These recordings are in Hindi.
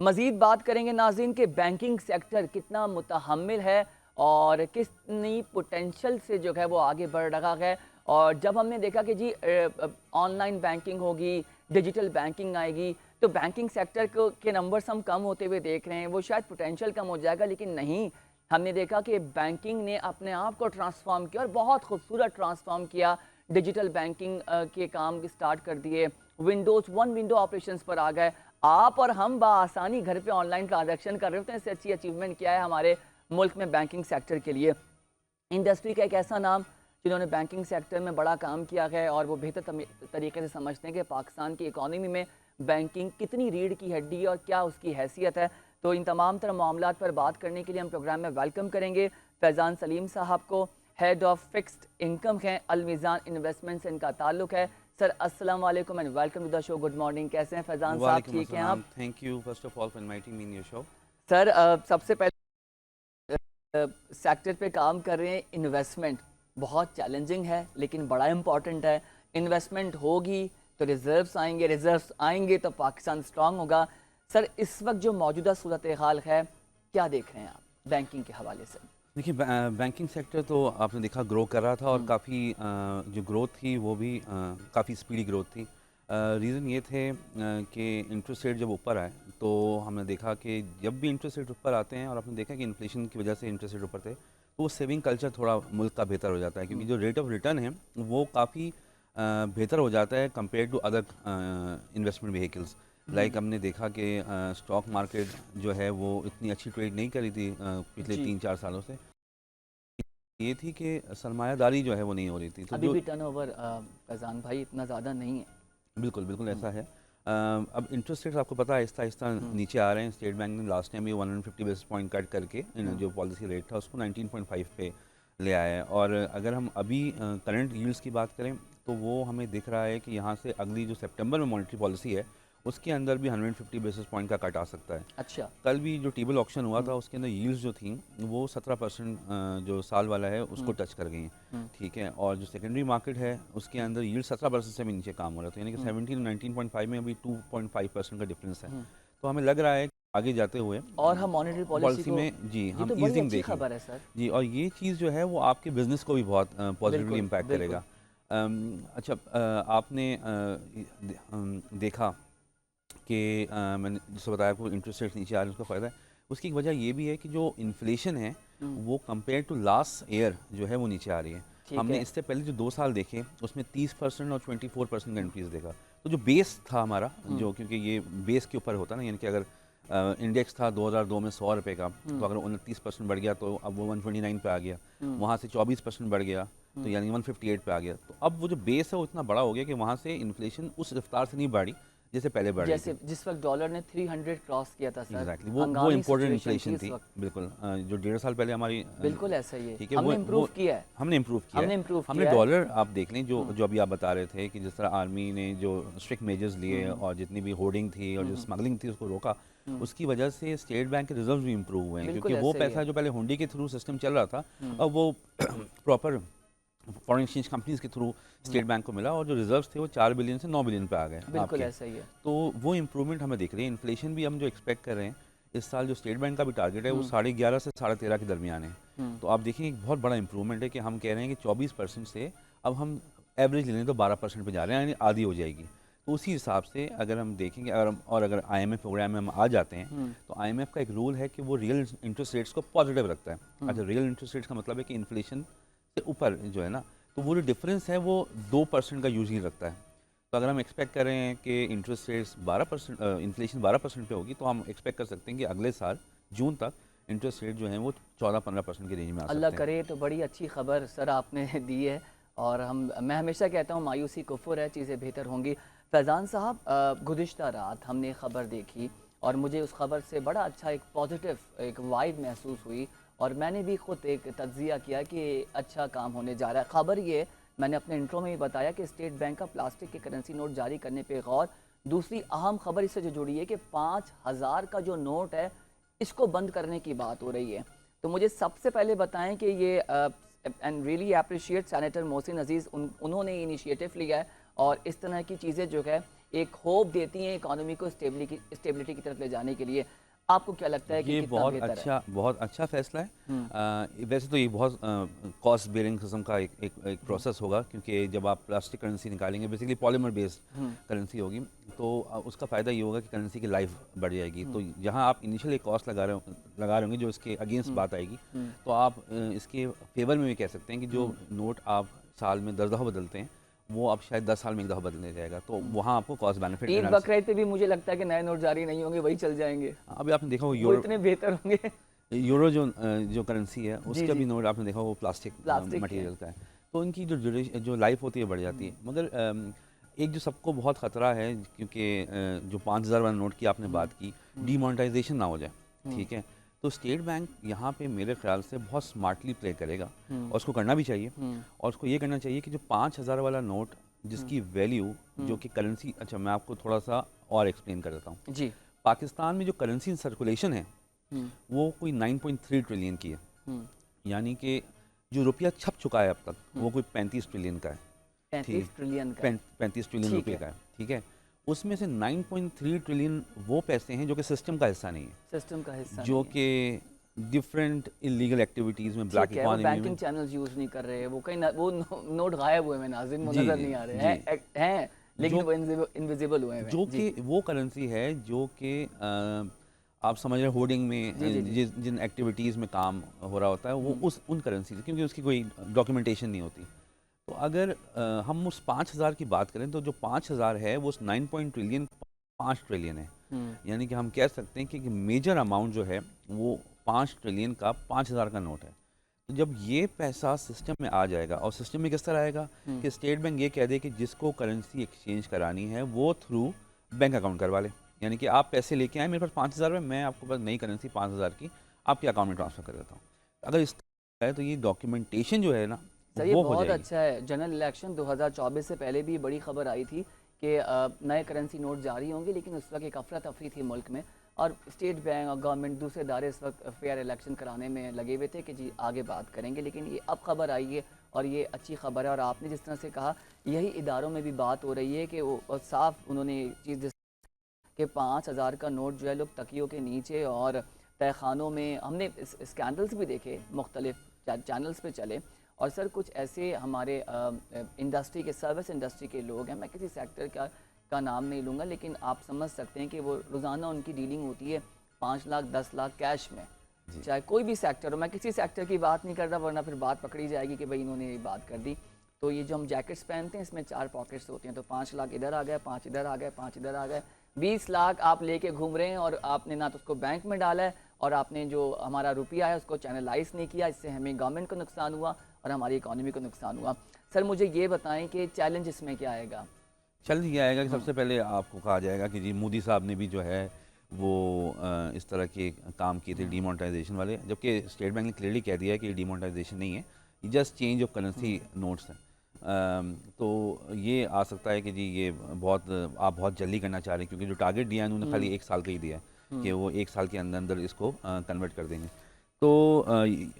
मज़ीद बात करेंगे नाज़रीन के बैंकिंग सेक्टर कितना मुतहम्मिल है और कितनी पोटेंशल से जो है वो आगे बढ़ रहा है। और जब हमने देखा कि जी ऑनलाइन बैंकिंग होगी, डिजिटल बैंकिंग आएगी, तो बैंकिंग सेक्टर को के नंबर्स हम कम होते हुए देख रहे हैं, वो शायद पोटेंशियल कम हो जाएगा, लेकिन नहीं। हमने देखा कि बैंकिंग ने अपने आप को ट्रांसफॉर्म किया और बहुत खूबसूरत ट्रांसफॉर्म किया। डिजिटल बैंकिंग के काम स्टार्ट कर दिए, विंडोज़ वन विंडो ऑपरेशंस पर आ गए। आप और हम बआसानी घर पे ऑनलाइन ट्रांजैक्शन कर रहे होते हैं। इससे अच्छी अचीवमेंट क्या है हमारे मुल्क में बैंकिंग सेक्टर के लिए। इंडस्ट्री का एक ऐसा नाम जिन्होंने बैंकिंग सेक्टर में बड़ा काम किया है और वो बेहतर तरीके से समझते हैं कि पाकिस्तान की इकॉनमी में बैंकिंग कितनी रीढ़ की हड्डी है और क्या उसकी हैसियत है। तो इन तमाम तरह मामलात पर बात करने के लिए हम प्रोग्राम में वेलकम करेंगे फैज़ान सलीम साहब को। हेड ऑफ फिक्स्ड इनकम हैं, अलमीज़ान इन्वेस्टमेंट से इनका ताल्लुक है। सर अस्सलाम वालेकुम and welcome to the show. Good morning, कैसे हैं फैज़ान साहब? ठीक हैं आप? Thank you first of all for inviting me in your show. Sir सबसे पहले सेक्टर पे काम कर रहे हैं। इन्वेस्टमेंट बहुत चैलेंजिंग है लेकिन बड़ा इंपॉर्टेंट है। इन्वेस्टमेंट होगी तो रिजर्व्स आएंगे, रिजर्व्स आएंगे तो पाकिस्तान स्ट्रांग होगा। सर इस वक्त जो मौजूदा सूरत हाल है, क्या देख रहे हैं आप बैंकिंग के हवाले से? देखिए, बैंकिंग सेक्टर तो आपने देखा ग्रो कर रहा था और काफ़ी जो ग्रोथ थी वो भी काफ़ी स्पीडी ग्रोथ थी। रीज़न ये थे कि इंटरेस्ट रेट जब ऊपर आए तो हमने देखा कि जब भी इंटरेस्ट रेट ऊपर आते हैं, और आपने देखा कि इन्फ्लेशन की वजह से इंटरेस्ट रेट ऊपर थे, तो वो सेविंग कल्चर थोड़ा मुल्क का बेहतर हो जाता है, क्योंकि जो रेट ऑफ रिटर्न है वो काफ़ी बेहतर हो जाता है compare to other investment vehicles. Like हमने देखा कि स्टॉक मार्केट जो है वो इतनी अच्छी ट्रेड नहीं करी थी पिछले जी, 3-4 सालों से। ये थी कि सरमायादारी जो है वो नहीं हो रही थी, तो अभी जो भी टर्नओवर फैज़ान भाई इतना ज़्यादा नहीं है। बिल्कुल बिल्कुल ऐसा है। अब इंटरेस्ट रेट्स आपको पता है आहिस्ता आहिस्ता नीचे आ रहे हैं। स्टेट बैंक ने लास्ट टाइम भी 150 बेसिस पॉइंट कट करके जो पॉलिसी रेट था उसको 19.5 पे ले आया है। और अगर हम अभी करंट यील्ड्स की बात करें तो वो हमें दिख रहा है कि यहाँ से अगली जो सितंबर में मॉनेटरी पॉलिसी है उसके अंदर भी 150 बेसिस पॉइंट का कट आ सकता है। अच्छा। कल भी जो टेबल ऑक्शन हुआ था उसके अंदर यील्ड्स जो थी वो 17% जो साल वाला है उसको टच कर गई हैं। ठीक है, और जो सेकेंडरी मार्केट है उसके अंदर यील्ड 17% से भी नीचे काम हो रहा था, यानी कि 17 19.5 में अभी 2.5% का डिफरेंस है। तो हमें लग रहा है कि आगे जाते हुए और हम मॉनेटरी पॉलिसी पॉलिसी को, में जी ये हम तो बड़ी ईजिंग अच्छी देखेंगे। खबर है सर। जी, और ये चीज़ जो है वो आपके बिजनेस को भी बहुत पॉजिटिवली बिल्कुल इम्पैक्ट बिल्कुल। करेगा। अच्छा, आपने देखा कि मैंने जैसे बताया आपको इंटरेस्ट रेट नीचे आ रहे हैं, उसका फ़ायदा है। उसकी एक वजह ये भी है कि जो इन्फ्लेशन है वो कंपेयर टू लास्ट ईयर जो है वो नीचे आ रही है। ठीक हमने है। इससे पहले जो 2 साल देखे उसमें 30% और 24% का इंक्रीज़ देखा। तो जो बेस था हमारा, जो क्योंकि ये बेस के ऊपर होता है ना, यानी कि अगर इंडेक्स था 2002 में 100 रुपये का, तो अगर 29% बढ़ गया तो अब वो 129 पे आ गया। वहाँ से 24% बढ़ गया तो यानी 158 पे आ गया। तो अब वो जो बेस है वो इतना बड़ा हो गया कि वहाँ से इन्फ्लेशन उस रफ्तार से नहीं बढ़ी जैसे पहले बढ़ रही जैसे थी। जिस वक्त डॉलर ने 300 क्रॉस किया था सर, एग्जैक्टली वो हंगामी इम्पोर्टेंट सिचुएशन थी इन्फ्लेशन इस थी। वक्त। बिल्कुल जो 1.5 साल पहले हमारी बिल्कुल ऐसा ही है, ठीक है, हमने इम्प्रूव वो किया है। हमने इम्प्रूव किया है। हमने इम्प्रूव हमने किया है। डॉलर आप देख लें, जो जो अभी आप बता रहे थे कि जिस तरह आर्मी ने जो स्ट्रिक्ट मेजर्स लिए और जितनी भी होर्डिंग थी और जो स्मगलिंग थी उसको रोका, उसकी वजह से स्टेट बैंक के रिजर्व भी इम्प्रूव हुए हैं, क्योंकि बिल्कुल वो ऐसा ही है। पैसा जो पहले हुंडी के थ्रू सिस्टम चल रहा था अब वो प्रॉपर फॉरेन एक्सचेंज कंपनीज के थ्रू स्टेट बैंक को मिला, और जो रिजर्व्स थे वो 4 बिलियन से 9 बिलियन पे आ गए बिल्कुल आपके। ऐसा ही है। तो वो इम्प्रूवमेंट हमें दिख रही है। इन्फ्लेशन भी हम जो एक्सपेक्ट कर रहे हैं इस साल, जो स्टेट बैंक का भी टारगेट है वो 11.5 से 13.5 के दरमियान है। तो आप देखें एक बहुत बड़ा इंप्रूवमेंट है कि हम कह रहे हैं कि 24% से अब हम एवरेज लेने तो 12% पे जा रहे हैं, यानी आधी हो जाएगी। तो उसी हिसाब से अगर हम देखेंगे, अगर IMF प्रोग्राम में हम आ जाते हैं तो IMF का एक रूल है कि वो रियल इंटरेस्ट रेट्स को पॉजिटिव रखता है। अच्छा, रियल इंटरेस्ट रेट्स का मतलब है कि इन्फ्लेशन से ऊपर जो है ना, तो वो जो डिफरेंस है वो 2% का यूजली रखता है। तो अगर हम एक्सपेक्ट कर रहे हैं कि इंटरेस्ट रेट्स 12%, इन्फ्लेशन 12% पे होगी, तो हम एक्सपेक्ट कर सकते हैं कि अगले साल जून तक इंटरेस्ट रेट जो है वो 14-15% के रेंज में आ अल्लाह सकते हैं। करे, तो बड़ी अच्छी खबर सर आपने दी है। और मैं हमेशा कहता हूँ मायूसी कुफ्र है, चीज़ें बेहतर होंगी। फैज़ान साहब गुज़िश्ता रात हमने ख़बर देखी और मुझे उस ख़बर से बड़ा अच्छा एक पॉजिटिव एक वाइब महसूस हुई और मैंने भी ख़ुद एक तज्ज़िया किया कि अच्छा काम होने जा रहा है। ख़बर ये, मैंने अपने इंट्रो में भी बताया कि स्टेट बैंक का प्लास्टिक के करेंसी नोट जारी करने पर गौर। दूसरी अहम खबर इससे जो जुड़ी है कि 5,000 का जो नोट है इसको बंद करने की बात हो रही है। तो मुझे सबसे पहले बताएं कि ये and really appreciate senator Mohsin Aziz, उन्होंने इनिशिएटिव लिया है और इस तरह की चीज़ें जो है एक होप देती हैं इकोनॉमी को स्टेबिलिटी की तरफ ले जाने के लिए। आपको क्या लगता है कि ये कितना बेहतर है? बहुत अच्छा फैसला है। वैसे तो ये बहुत कॉस्ट बेयरिंग किस्म का एक प्रोसेस होगा, क्योंकि जब आप प्लास्टिक करेंसी निकालेंगे, बेसिकली पॉलीमर बेस्ड करेंसी होगी, तो उसका फ़ायदा ये होगा कि करेंसी की लाइफ बढ़ जाएगी। तो जहाँ आप इनिशियल एक कॉस्ट लगा रहे होंगे जो इसके अगेंस्ट बात आएगी, तो आप इसके फेवर में भी कह सकते हैं कि जो नोट आप साल में 10 दफ़ा बदलते हैं, वो अब शायद 10 साल में एक दफ़ा बदलने जाएगा, तो वहाँ आपको कॉस्ट बेनिफिट ईद बकरीद पे भी मुझे लगता है कि नए नोट जारी नहीं होंगे, वही चल जाएंगे। अभी आपने देखा वो इतने बेहतर होंगे। यूरो जो करेंसी है, जी उसका जी, भी नोट आपने देखा वो प्लास्टिक प्लास्टिक के। मटेरियल का है, तो उनकी जो लाइफ होती है बढ़ जाती है। मगर एक जो सबको बहुत ख़तरा है, क्योंकि जो 5,000 वाला नोट की आपने बात की, डीमोनेटाइजेशन ना हो जाए, ठीक है। तो स्टेट बैंक यहाँ पे मेरे ख्याल से बहुत स्मार्टली प्ले करेगा, और उसको करना भी चाहिए। और उसको ये करना चाहिए कि जो 5,000 वाला नोट जिसकी वैल्यू जो कि करेंसी, अच्छा मैं आपको थोड़ा सा और एक्सप्लेन कर देता हूँ। जी। पाकिस्तान में जो करेंसी इन सर्कुलेशन है वो कोई 9.3 ट्रिलियन की है, यानी कि जो रुपया छप चुका है अब तक वो कोई 35 ट्रिलियन का है। 35 ट्रिलियन का। 35 ट्रिलियन ठीक रुपए है। का है, ठीक है। उसमें से 9.3 ट्रिलियन वो पैसे हैं जो कि सिस्टम का हिस्सा नहीं है, सिस्टम का हिस्सा जो नहीं है। कि डिफरेंट इलीगल एक्टिविटीज़ में, ब्लैक ठीक है, वो इकॉनमी बैंकिंग में। चैनल्स यूज नहीं कर रहे, वो कहीं वो नोट गायब हुए हैं नाज़रीन, वो जी नजर जी नहीं आ रहे जी, हैं लेकिन जो वो इनविजिबल हुए हैं जो जी। कि वो करेंसी है जो कि आप समझ रहे हैं होर्डिंग में जी जी जी। जिन एक्टिविटीज़ में काम हो रहा होता है वो उन करेंसी, क्योंकि उसकी कोई डॉक्यूमेंटेशन नहीं होती। तो अगर हम उस 5,000 की बात करें, तो जो 5,000 है वो उस 9 ट्रिलियन 5 ट्रिलियन है, यानी कि हम कह सकते हैं कि मेजर अमाउंट जो है वो 5 ट्रिलियन का 5,000 का नोट है। तो जब ये पैसा सिस्टम में आ जाएगा, और सिस्टम में किस तरह आएगा कि स्टेट बैंक ये कह दे कि जिसको करेंसी एक्सचेंज करानी है वो थ्रू बैंक अकाउंट करवा ले, यानी कि आप पैसे लेके आए, मेरे पास 5,000 रुपये, मैं आपको पास नई करेंसी 5,000 की आपके अकाउंट में ट्रांसफ़र कर देता हूँ। अगर इस तरह है तो ये डॉक्यूमेंटेशन जो है ना सर ये वो हो बहुत जाएगी। अच्छा है। जनरल इलेक्शन 2024 से पहले भी बड़ी खबर आई थी कि नए करेंसी नोट जारी होंगे, लेकिन उस वक्त एक अफरा तफरी थी मुल्क में, और स्टेट बैंक और गवर्नमेंट दूसरे इदारे इस वक्त फेयर इलेक्शन कराने में लगे हुए थे कि जी आगे बात करेंगे। लेकिन ये अब खबर आई है और ये अच्छी खबर है, और आपने जिस तरह से कहा यही इदारों में भी बात हो रही है कि वो और साफ उन्होंने चीज़ कि 5,000 का नोट जो है लोग तकियों के नीचे और तहखानों में, हमने स्कैंडल्स भी देखे मुख्तलिफ चैनल्स पे चले। और सर कुछ ऐसे हमारे इंडस्ट्री के, सर्विस इंडस्ट्री के लोग हैं, मैं किसी सेक्टर का नाम नहीं लूँगा, लेकिन आप समझ सकते हैं कि वो रोज़ाना उनकी डीलिंग होती है 5 लाख 10 लाख कैश में, चाहे कोई भी सेक्टर हो। मैं किसी सेक्टर की बात नहीं कर रहा, वरना फिर बात पकड़ी जाएगी कि भाई इन्होंने ये बात कर दी। तो ये जो हम जैकेट्स पहनते हैं इसमें 4 पॉकेट्स होते हैं, तो 5 लाख इधर आ गए, 5 इधर आ गए, 5 इधर आ गए, 20 लाख आप लेके घूम रहे हैं, और आपने ना तो उसको बैंक में डाला है, और आपने जो हमारा रुपया है उसको चैनलाइज नहीं किया। इससे हमें गवर्नमेंट को नुकसान हुआ और हमारी इकोनॉमी को नुकसान हुआ। सर मुझे ये बताएं कि चैलेंज इसमें क्या आएगा? चैलेंज ये आएगा कि सबसे पहले आपको कहा जाएगा कि जी मोदी साहब ने भी जो है वो इस तरह के काम किए थे डीमोनेटाइजेशन वाले, जबकि स्टेट बैंक ने क्लियरली कह दिया है कि ये डीमोनेटाइजेशन नहीं है, ये just change of currency notes हैं। तो ये आ सकता है कि जी ये आप बहुत जल्दी करना चाह रहे हैं, क्योंकि जो टारगेट दिया है उन्होंने खाली 1 साल का ही दिया है कि वो 1 साल के अंदर अंदर इसको कन्वर्ट कर देंगे। तो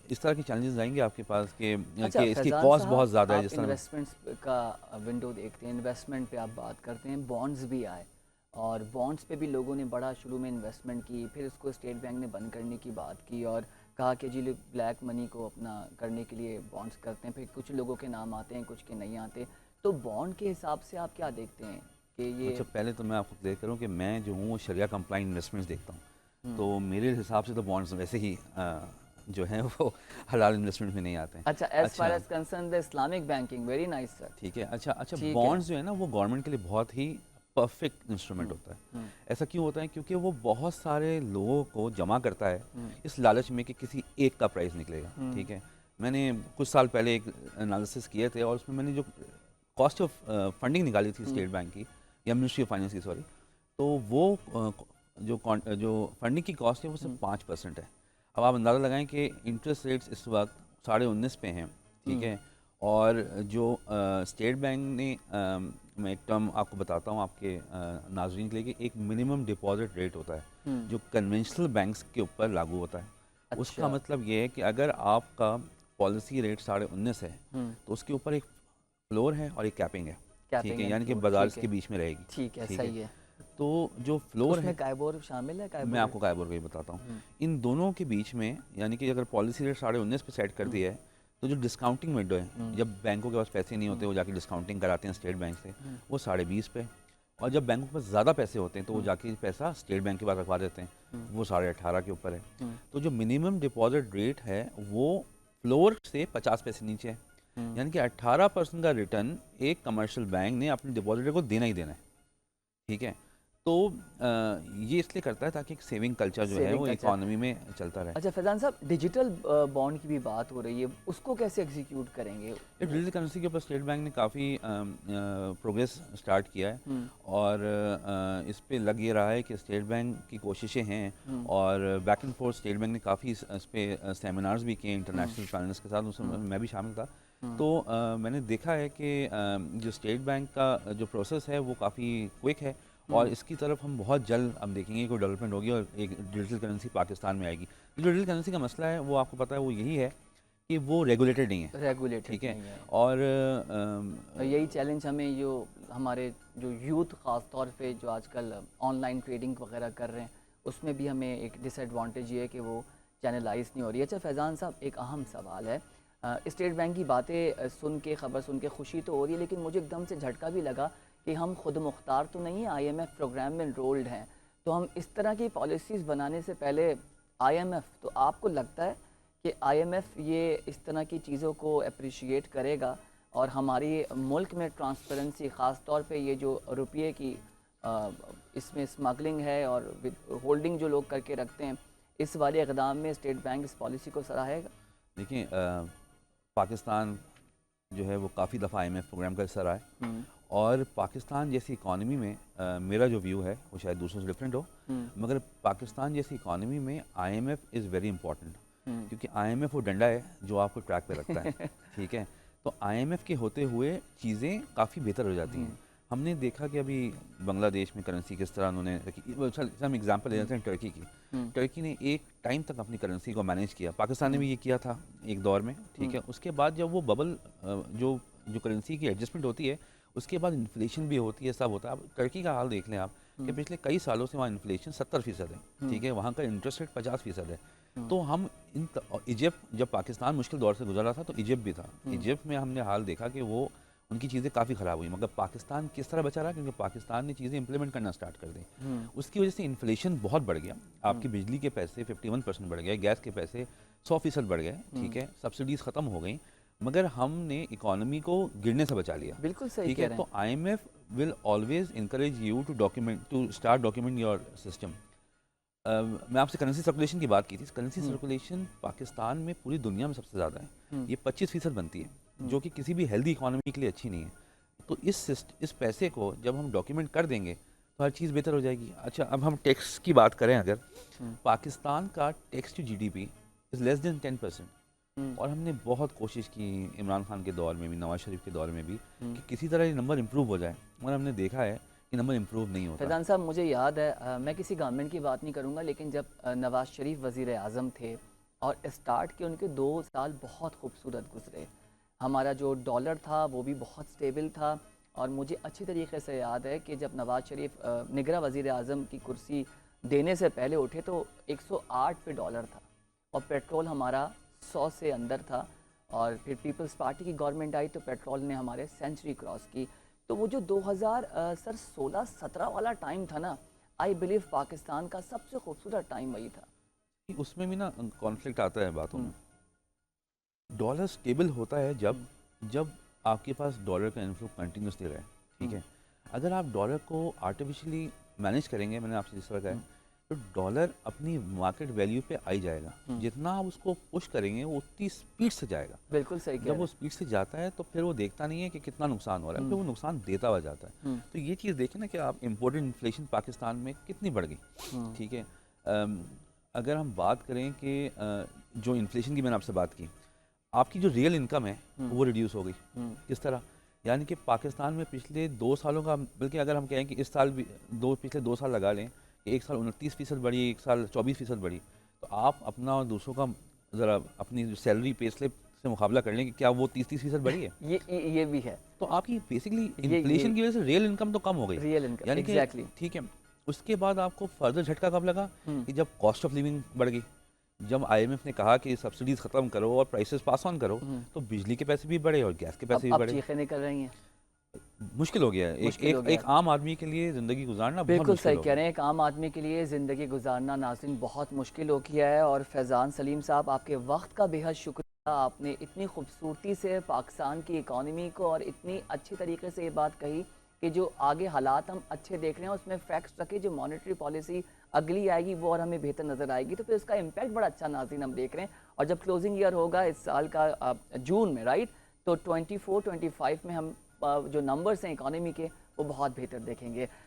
इस तरह के चैलेंजेस आएंगे आपके पास अच्छा कि इसकी फैज़ान कॉस्ट साहब, बहुत ज़्यादा है। आप जिस तरह इन्वेस्टमेंट्स का विंडो देखते हैं, इन्वेस्टमेंट पे आप बात करते हैं, बॉन्ड्स भी आए, और बॉन्ड्स पे भी लोगों ने बड़ा शुरू में इन्वेस्टमेंट की, फिर उसको स्टेट बैंक ने बंद करने की बात की और कहा कि जी लोग ब्लैक मनी को अपना करने के लिए बॉन्ड्स करते हैं, फिर कुछ लोगों के नाम आते हैं, कुछ के नहीं आते। तो बॉन्ड के हिसाब से आप क्या देखते हैं कि ये? अच्छा, पहले तो मैं आपको क्लियर करूँ कि मैं जो हूँ वो शरिया कंप्लाइंट इन्वेस्टमेंट्स देखता हूँ, तो मेरे हिसाब से तो बॉन्ड्स वैसे ही जो है वो हलाल इन्वेस्टमेंट में नहीं आते हैं। अच्छा, as far as concern the Islamic banking, very nice sir. ठीक है। अच्छा ठीक है। बॉन्ड्स जो है ना वो गवर्नमेंट के लिए बहुत ही परफेक्ट इंस्ट्रूमेंट होता है। ऐसा क्यों होता है? क्योंकि वो बहुत सारे लोगों को जमा करता है इस लालच में कि किसी एक का प्राइस निकलेगा। ठीक है। मैंने कुछ साल पहले एक एनालिसिस किए थे, और उसमें मैंने जो कॉस्ट ऑफ फंडिंग निकाली थी स्टेट बैंक की, या मिनिस्ट्री ऑफ फाइनेंस की, सॉरी, तो वो जो फंडिंग की कॉस्ट है वो सिर्फ 5% है। अब आप अंदाज़ा लगाएं कि इंटरेस्ट रेट्स इस वक्त 19.5 पे हैं, ठीक है। और जो स्टेट बैंक ने मैं एक टर्म आपको बताता हूँ आपके नाजरीन के लिए, कि एक मिनिमम डिपॉजिट रेट होता है जो कन्वेंशनल बैंक्स के ऊपर लागू होता है। अच्छा। उसका मतलब ये है कि अगर आपका पॉलिसी रेट 19.5 है तो उसके ऊपर एक फ्लोर है और एक कैपिंग है। कैपिंग ठीक है, एंड यानी कि फ्लोर, बाजार ठीक के है, बीच में रहेगी। ठीक है, ठीक सही है, है। तो जो फ्लोर उसमें है, काइबोर शामिल है, मैं काइबोर? आपको काइबोर का ही बताता हूँ। हम्म, इन दोनों के बीच में यानी कि अगर पॉलिसी रेट 19.5 पे सेट कर हम्म, दिया है, तो जो डिस्काउंटिंग विंडो है, हम्म, जब बैंकों के पास पैसे नहीं होते हम्म, वो जाके डिस्काउंटिंग कराते हैं स्टेट बैंक से, हम्म, वो 20.5 पे। और जब बैंकों के पास ज़्यादा पैसे होते हैं तो वो हम्म, जाके पैसा स्टेट बैंक के पास रखवा देते हैं, हम्म, वो 18.5 के ऊपर है। हम्म, तो जो मिनिमम डिपॉजिट रेट है वो फ्लोर से 50 पैसे नीचे है, हम्म, यानी कि 18% का रिटर्न एक कमर्शियल बैंक ने अपने डिपॉजिटर को देना ही देना है। ठीक है, तो ये इसलिए करता है ताकि एक सेविंग कल्चर जो है सेविंग वो कल्चर। इकोनॉमी में चलता रहे। अच्छा फैजान साहब, डिजिटल बॉन्ड की भी बात हो रही है, उसको कैसे एग्जीक्यूट करेंगे ये वो? डिजिटल करेंसी के ऊपर स्टेट बैंक ने काफ़ी प्रोग्रेस स्टार्ट किया है, हम्म, और इस पे लग ये रहा है कि स्टेट बैंक की कोशिशें हैं, हम्म, और back and fourth state bank ने काफ़ी इस पे सेमिनार्स भी किए हम्म, इंटरनेशनल पैनल्स के साथ, उसमें हम्म, मैं भी शामिल था। हम्म, तो मैंने देखा है कि जो स्टेट बैंक का जो प्रोसेस है वो काफ़ी क्विक है, और हम्म, इसकी तरफ हम बहुत जल्द हम देखेंगे कोई डेवलपमेंट होगी और एक डिजिटल करेंसी पाकिस्तान में आएगी। जो डिजिटल करेंसी का मसला है वो आपको पता है वो यही है कि वो रेगुलेटेड नहीं है। रेगुलेटेड ठीक है, नहीं है। और और यही चैलेंज हमें जो हमारे जो यूथ ख़ास तौर पे जो आजकल ऑनलाइन ट्रेडिंग वगैरह कर रहे हैं, उसमें भी हमें एक डिसएडवांटेज ये है कि वो चैनलाइज नहीं हो रही है। अच्छा फैज़ान साहब, एक अहम सवाल है, स्टेट बैंक की बातें सुन के, ख़बर सुन के खुशी तो हो रही है, लेकिन मुझे एकदम से झटका भी लगा कि हम खुद मुख्तार तो नहीं है, IMF प्रोग्राम में इनरोल्ड हैं। तो हम इस तरह की पॉलिसीज़ बनाने से पहले IMF, तो आपको लगता है कि IMF ये इस तरह की चीज़ों को अप्रिशिएट करेगा और हमारी मुल्क में ट्रांसपेरेंसी, ख़ास तौर पे ये जो रुपये की इसमें स्मगलिंग है और होल्डिंग जो लोग करके रखते हैं, इस वाले इक़दाम में स्टेट बैंक इस पॉलिसी को सराहेगा? देखिए, पाकिस्तान जो है वो काफ़ी दफ़ा IMF प्रोग्राम का हिस्सा रहा है, हम्म, और पाकिस्तान जैसी इकॉनमी में मेरा जो व्यू है वो शायद दूसरों से डिफरेंट हो, हम्म, मगर पाकिस्तान जैसी इकॉनमी में IMF इज़ वेरी इंपॉर्टेंट, हम्म, क्योंकि IMF वो डंडा है जो आपको ट्रैक पे रखता है। ठीक है, तो IMF के होते हुए चीज़ें काफ़ी बेहतर हो जाती हैं। हमने देखा कि अभी बांग्लादेश में करेंसी किस तरह उन्होंने रखी, हम एग्जांपल ले लेते हैं टर्की की। हम्म, टर्की ने एक टाइम तक अपनी करेंसी को मैनेज किया, पाकिस्तान ने भी ये किया था एक दौर में। ठीक है, उसके बाद जब वो बबल जो जो करेंसी की एडजस्टमेंट होती है, उसके बाद इन्फ्लेशन भी होती है, सब होता है। अब टर्की का हाल देख लें आप कि पिछले कई सालों से वहाँ इन्फ्लेशन 70% है। ठीक है, वहाँ का इंटरेस्ट रेट 50% है। तो हम इजिप्ट, जब पाकिस्तान मुश्किल दौर से गुजर रहा था तो इजिप्ट भी था। इजिप्ट में हमने हाल देखा कि वो उनकी चीज़ें काफ़ी ख़राब हुई, मगर पाकिस्तान किस तरह बचा रहा, क्योंकि पाकिस्तान ने चीज़ें इंप्लीमेंट करना स्टार्ट कर दी। उसकी वजह से इन्फ्लेशन बहुत बढ़ गया, आपकी बिजली के पैसे 51% बढ़ गए, गैस के पैसे 100% बढ़ गए। ठीक है, सब्सिडीज़ ख़त्म हो गई, मगर हमने इकोनॉमी को गिरने से बचा लिया। बिल्कुल सही ठीक कह है, रहे तो IMF will always encourage you to start document your system. मैं आपसे करेंसी सर्कुलेशन की बात की थी। करेंसी सर्कुलेशन पाकिस्तान में पूरी दुनिया में सबसे ज़्यादा है, ये 25% बनती है, जो कि किसी भी हेल्दी इकोनॉमी के लिए अच्छी नहीं है। तो इस पैसे को जब हम डॉक्यूमेंट कर देंगे तो हर चीज़ बेहतर हो जाएगी। अच्छा, अब हम टैक्स की बात करें, अगर पाकिस्तान का tax to GDP is less than 10%, हैं। और हमने बहुत कोशिश की इमरान खान के दौर में भी, नवाज शरीफ के दौर में भी, कि किसी तरह ये नंबर इम्प्रूव हो जाए, मगर हमने देखा है कि नंबर इम्प्रूव नहीं होता। फैज़ान साहब, मुझे याद है, मैं किसी गवर्नमेंट की बात नहीं करूँगा, लेकिन जब नवाज़ शरीफ वज़ीर आज़म थे और स्टार्ट के उनके 2 साल बहुत खूबसूरत गुजरे। हमारा जो डॉलर था वो भी बहुत स्टेबल था, और मुझे अच्छी तरीके से याद है कि जब नवाज़ शरीफ निगरां वज़ीर आज़म की कुर्सी देने से पहले उठे तो 108 पे डॉलर था, और पेट्रोल हमारा 100 से अंदर था। और फिर पीपल्स पार्टी की गवर्नमेंट आई तो पेट्रोल ने हमारे सेंचुरी क्रॉस की। तो वो जो 2016-17 वाला टाइम था ना, आई बिलीव पाकिस्तान का सबसे खूबसूरत टाइम वही था। कि उसमें भी ना कॉन्फ्लिक्ट आता है बातों में। डॉलर स्टेबल होता है जब जब आपके पास डॉलर का इन्फ्लो कंटिन्यूसली रहे। ठीक है, अगर आप डॉलर को आर्टिफिशियली मैनेज करेंगे, मैंने आपसे जिस तरह कहा है, तो डॉलर अपनी मार्केट वैल्यू पे आ ही जाएगा। जितना आप उसको पुश करेंगे वो उतनी स्पीड से जाएगा। बिल्कुल सही कह जब रहे वो स्पीड से जाता है तो फिर वो देखता नहीं है कि कितना नुकसान हो रहा है, फिर वो नुकसान देता हुआ जाता है। तो ये चीज़ देखें ना कि आप इम्पोर्टेड इन्फ्लेशन पाकिस्तान में कितनी बढ़ गई। ठीक है, अगर हम बात करें कि जो इन्फ्लेशन की मैंने आपसे बात की, आपकी जो रियल इनकम है वो रिड्यूस हो गई। किस तरह? यानी कि पाकिस्तान में पिछले 2 सालों का, बल्कि अगर हम कहें कि इस साल भी पिछले 2 साल लगा लें कि एक साल 29% बढ़ी, एक साल 24% बढ़ी, तो आप अपना और दूसरों का ज़रा अपनी जो सैलरी पे स्लिप से मुकाबला कर लें कि क्या वो 30-30% बढ़ी है? ये भी है। तो आपकी बेसिकली ये इन्फ्लेशन की वजह से रियल इनकम तो कम हो गई। रियल इनकम, यानी कि एग्जैक्टली। ठीक है, उसके बाद आपको फर्दर झटका कब लगा? कि जब कॉस्ट ऑफ लिविंग बढ़ गई। जब आईएमएफ ने कहा कि सब्सिडीज खत्म करो और प्राइसेस पास ऑन करो, तो बिजली के पैसे भी बढ़े और गैस के पैसे भी अब बढ़े। चीखें निकल रही हैं। मुश्किल हो गया है। मुश्किल हो गया एक आम आदमी के लिए ज़िंदगी गुजारना बहुत बिल्कुल मुश्किल सही हो कह गया। रहे हैं। एक आम आदमी के लिए ज़िंदगी गुजारना नाज़रीन बहुत मुश्किल हो गया है। और फैज़ान सलीम साहब, आपके वक्त का बेहद शुक्रिया। आपने इतनी खूबसूरती से पाकिस्तान की इकॉनमी को और इतनी अच्छी तरीके से ये बात कही कि जो आगे हालात हम अच्छे देख रहे हैं उसमें फैक्ट्स रखे, जो मॉनेटरी पॉलिसी अगली आएगी वो और हमें बेहतर नज़र आएगी, तो फिर उसका इम्पैक्ट बड़ा अच्छा नाज़रीन हम देख रहे हैं। और जब क्लोजिंग ईयर होगा इस साल का जून में, राइट, तो 24-25 में हम जो नंबर्स हैं इकॉनमी के वो बहुत बेहतर देखेंगे।